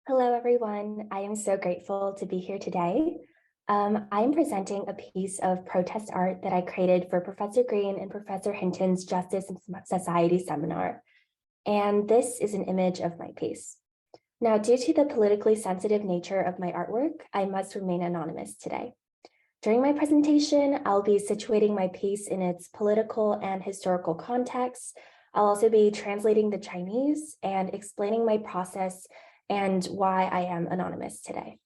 Hello, everyone. I am so grateful to be here today. I'm presenting a piece of protest art that I created for Professor Green and Professor Hinton's Justice and Society seminar. And this is an image of my piece. Now, due to the politically sensitive nature of my artwork, I must remain anonymous today. During my presentation, I'll be situating my piece in its political and historical context. I'll also be translating the Chinese and explaining my process and why I am anonymous today.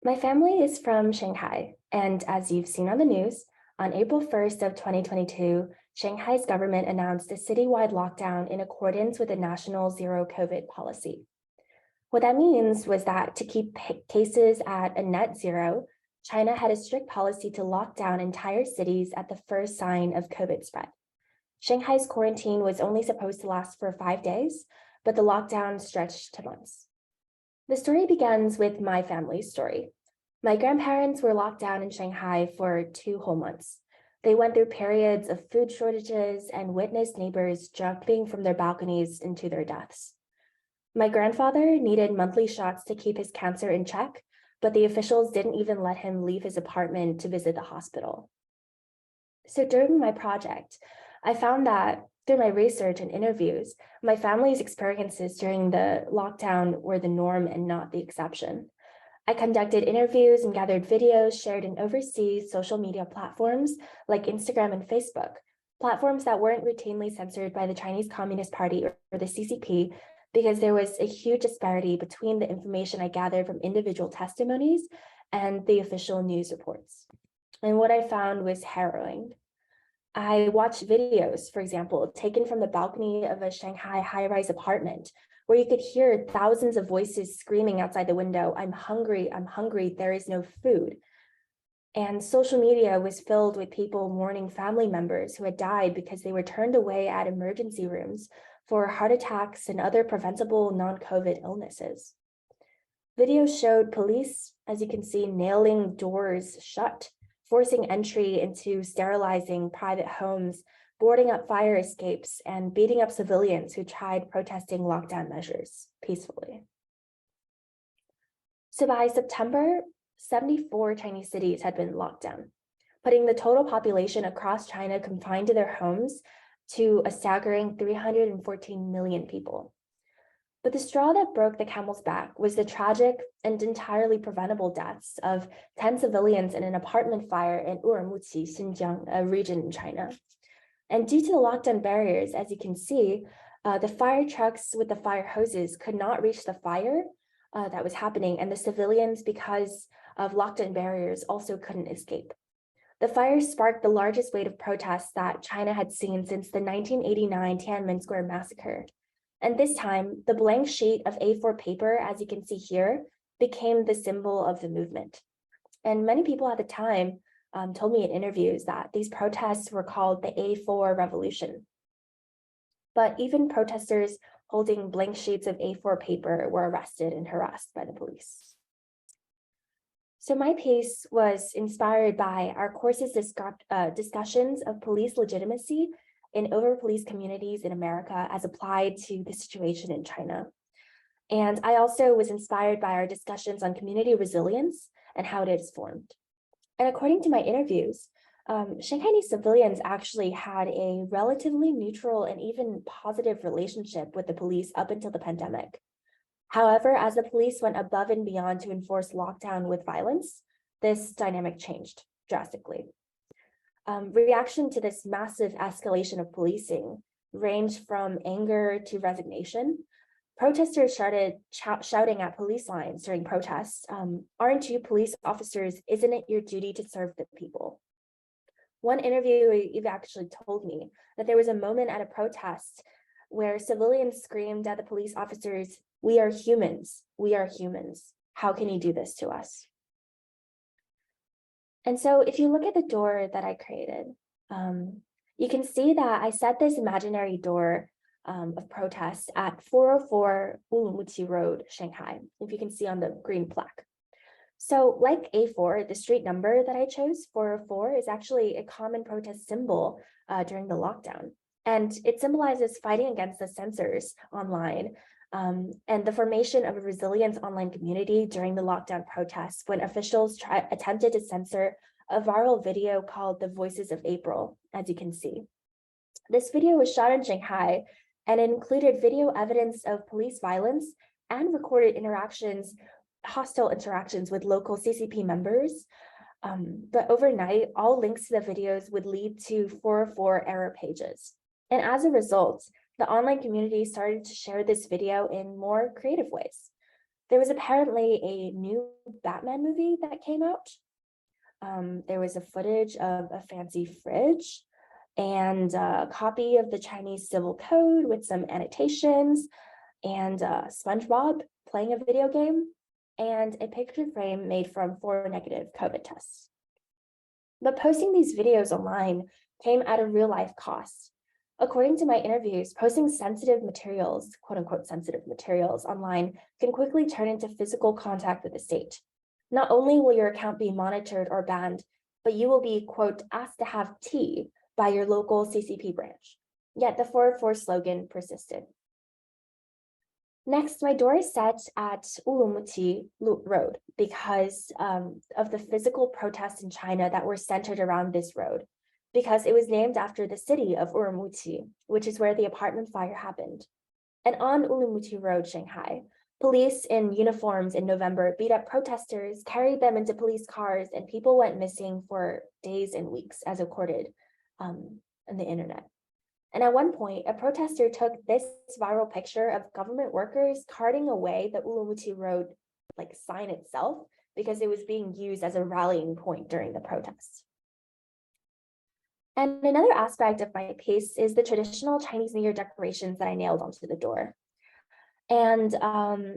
My family is from Shanghai, and as you've seen on the news, on April 1st of 2022, Shanghai's government announced a citywide lockdown in accordance with the national zero COVID policy. What that means was that to keep cases at a net zero, China had a strict policy to lock down entire cities at the first sign of COVID spread. Shanghai's quarantine was only supposed to last for 5 days, but the lockdown stretched to months. The story begins with my family's story. My grandparents were locked down in Shanghai for 2 whole months. They went through periods of food shortages and witnessed neighbors jumping from their balconies into their deaths. My grandfather needed monthly shots to keep his cancer in check, but the officials didn't even let him leave his apartment to visit the hospital. So during my project, I found that through my research and interviews, my family's experiences during the lockdown were the norm and not the exception. I conducted interviews and gathered videos shared in overseas social media platforms like Instagram and Facebook, platforms that weren't routinely censored by the Chinese Communist Party or the CCP, because there was a huge disparity between the information I gathered from individual testimonies and the official news reports. And what I found was harrowing. I watched videos, for example, taken from the balcony of a Shanghai high-rise apartment, where you could hear thousands of voices screaming outside the window, I'm hungry, there is no food. And social media was filled with people mourning family members who had died because they were turned away at emergency rooms for heart attacks and other preventable non-COVID illnesses. Videos showed police, as you can see, nailing doors shut, forcing entry into sterilizing private homes, boarding up fire escapes, and beating up civilians who tried protesting lockdown measures peacefully. So by September, 74 Chinese cities had been locked down, putting the total population across China confined to their homes to a staggering 314 million people. But the straw that broke the camel's back was the tragic and entirely preventable deaths of 10 civilians in an apartment fire in Urumqi, Xinjiang, a region in China. And due to the lockdown barriers, as you can see, the fire trucks with the fire hoses could not reach the fire that was happening, and the civilians, because of lockdown barriers, also couldn't escape. The fire sparked the largest wave of protests that China had seen since the 1989 Tiananmen Square massacre. And this time, the blank sheet of A4 paper, as you can see here, became the symbol of the movement. And many people at the time told me in interviews that these protests were called the A4 revolution. But even protesters holding blank sheets of A4 paper were arrested and harassed by the police. So my piece was inspired by our course's discussions of police legitimacy in over-policed communities in America as applied to the situation in China. And I also was inspired by our discussions on community resilience and how it is formed. And according to my interviews, Shanghainese civilians actually had a relatively neutral and even positive relationship with the police up until the pandemic. However, as the police went above and beyond to enforce lockdown with violence, this dynamic changed drastically. Reaction to this massive escalation of policing ranged from anger to resignation. Protesters started shouting at police lines during protests, aren't you police officers, isn't it your duty to serve the people? One interviewee even actually told me that there was a moment at a protest where civilians screamed at the police officers, we are humans, how can you do this to us? And so if you look at the door that I created, you can see that I set this imaginary door of protest at 404 Urumqi Road, Shanghai, if you can see on the green plaque. So like A4, the street number that I chose, 404, is actually a common protest symbol during the lockdown. And it symbolizes fighting against the censors online and the formation of a resilient online community during the lockdown protests when officials attempted to censor a viral video called The Voices of April, as you can see. This video was shot in Shanghai, and it included video evidence of police violence and recorded hostile interactions with local CCP members. But overnight, all links to the videos would lead to 404 error pages. And as a result, the online community started to share this video in more creative ways. There was apparently a new Batman movie that came out. There was a footage of a fancy fridge and a copy of the Chinese Civil Code with some annotations, and SpongeBob playing a video game, and a picture frame made from 4 negative COVID tests. But posting these videos online came at a real life cost. According to my interviews, posting sensitive materials, quote unquote sensitive materials online can quickly turn into physical contact with the state. Not only will your account be monitored or banned, but you will be, quote, asked to have tea by your local CCP branch. Yet the 404 slogan persisted. Next, my door is set at Urumqi Road because of the physical protests in China that were centered around this road, because it was named after the city of Urumqi, which is where the apartment fire happened. And on Urumqi Road, Shanghai, police in uniforms in November beat up protesters, carried them into police cars, and people went missing for days and weeks, as recorded on the internet. And at one point, a protester took this viral picture of government workers carting away the Urumqi Road sign itself because it was being used as a rallying point during the protests. And another aspect of my piece is the traditional Chinese New Year decorations that I nailed onto the door. And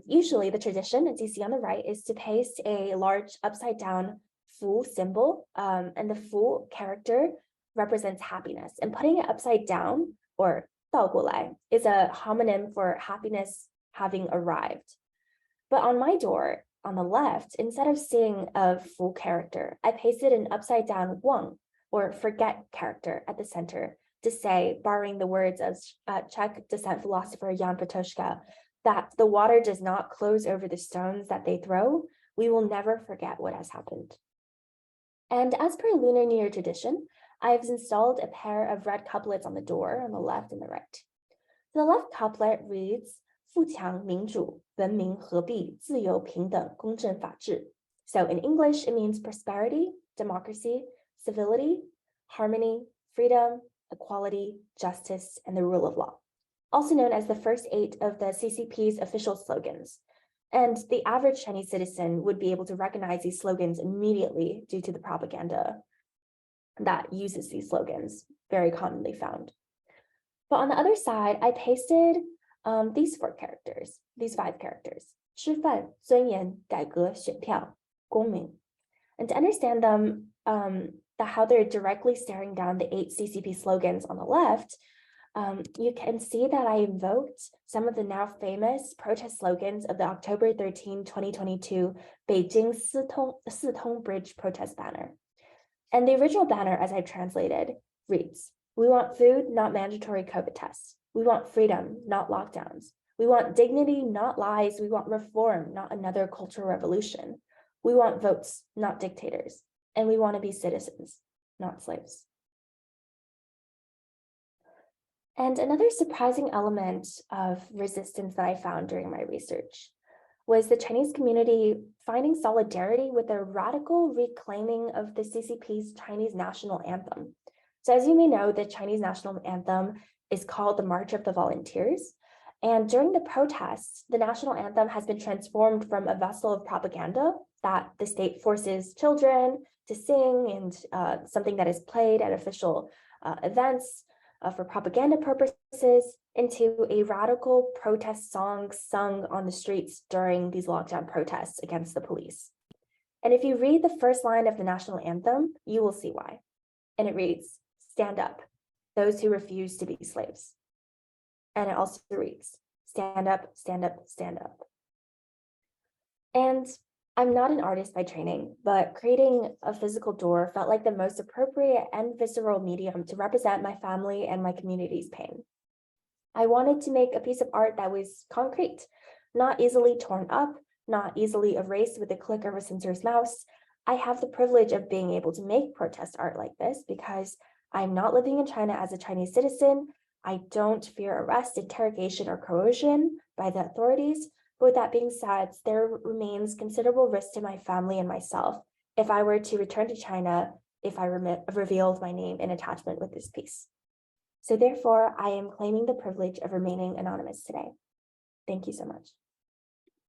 usually the tradition, as you see on the right, is to paste a large upside down Fu symbol, and the Fu character represents happiness, and putting it upside down, or 倒过来, is a homonym for happiness having arrived. But on my door, on the left, instead of seeing a Fu character, I pasted an upside down Wang, or forget character, at the center to say, borrowing the words of Czech descent philosopher Jan Patočka, that the water does not close over the stones that they throw. We will never forget what has happened. And as per Lunar New Year tradition, I've installed a pair of red couplets on the door on the left and the right. The left couplet reads, 富强民主文明合璧自由平等公正法治. So in English, it means prosperity, democracy, civility, harmony, freedom, equality, justice, and the rule of law, also known as the first 8 of the CCP's official slogans. And the average Chinese citizen would be able to recognize these slogans immediately due to the propaganda that uses these slogans, very commonly found. But on the other side, I pasted these 5 characters. 吃饭、尊严、改革、选票、公民. And to understand them, how they're directly staring down the 8 CCP slogans on the left, you can see that I invoked some of the now famous protest slogans of the October 13, 2022 Beijing Sitong Bridge protest banner. And the original banner, as I've translated, reads, we want food, not mandatory COVID tests. We want freedom, not lockdowns. We want dignity, not lies. We want reform, not another cultural revolution. We want votes, not dictators. And we want to be citizens, not slaves. And another surprising element of resistance that I found during my research was the Chinese community finding solidarity with a radical reclaiming of the CCP's Chinese national anthem. So as you may know, the Chinese national anthem is called the March of the Volunteers. And during the protests, the national anthem has been transformed from a vessel of propaganda that the state forces children to sing and something that is played at official events for propaganda purposes into a radical protest song sung on the streets during these lockdown protests against the police. And if you read the first line of the national anthem, you will see why. And it reads, stand up, those who refuse to be slaves. And it also reads, stand up, stand up, stand up. And I'm not an artist by training, but creating a physical door felt like the most appropriate and visceral medium to represent my family and my community's pain. I wanted to make a piece of art that was concrete, not easily torn up, not easily erased with a click of a censor's mouse. I have the privilege of being able to make protest art like this because I'm not living in China as a Chinese citizen. I don't fear arrest, interrogation, or coercion by the authorities. But with that being said, there remains considerable risk to my family and myself if I were to return to China, if I revealed my name in attachment with this piece. So therefore, I am claiming the privilege of remaining anonymous today. Thank you so much.